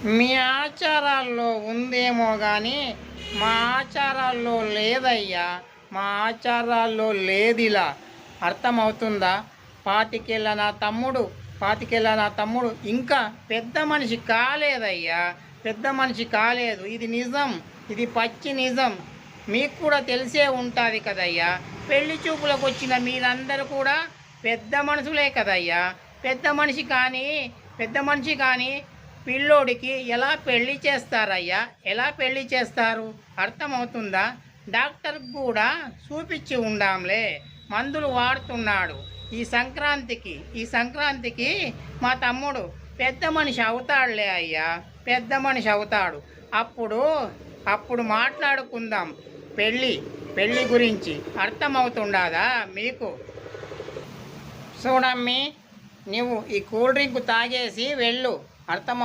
మీ ఆచారాల్లో ఉందేమో కానీ మా ఆచారాల్లో లేదయ్యా. మా ఆచారాల్లో లేదిలా. అర్థమవుతుందా? పాతికేళ్ళ నా తమ్ముడు ఇంకా పెద్ద మనిషి కాలేదయ్యా. పెద్ద మనిషి కాలేదు. ఇది నిజం. ఇది పచ్చి నిజం. మీకు కూడా తెలిసే ఉంటుంది కదయ్యా. పెళ్లి చూపులకు వచ్చిన మీరందరూ కూడా పెద్ద మనుషులే కదయ్యా. పెద్ద మనిషి కానీ పిల్లోడికి ఎలా పెళ్లి చేస్తారయ్యా? ఎలా పెళ్లి చేస్తారు? అర్థమవుతుందా? డాక్టర్కి కూడా చూపించి ఉండాంలే. మందులు వాడుతున్నాడు. ఈ సంక్రాంతికి మా తమ్ముడు పెద్ద మనిషి అవుతాడులే అయ్యా. పెద్ద మనిషి అవుతాడు. అప్పుడు మాట్లాడుకుందాం పెళ్ళి గురించి. అర్థమవుతుండదా మీకు? చూడమ్మి, నువ్వు ఈ కూల్ డ్రింక్ తాగేసి వెళ్ళు. అర్థమవు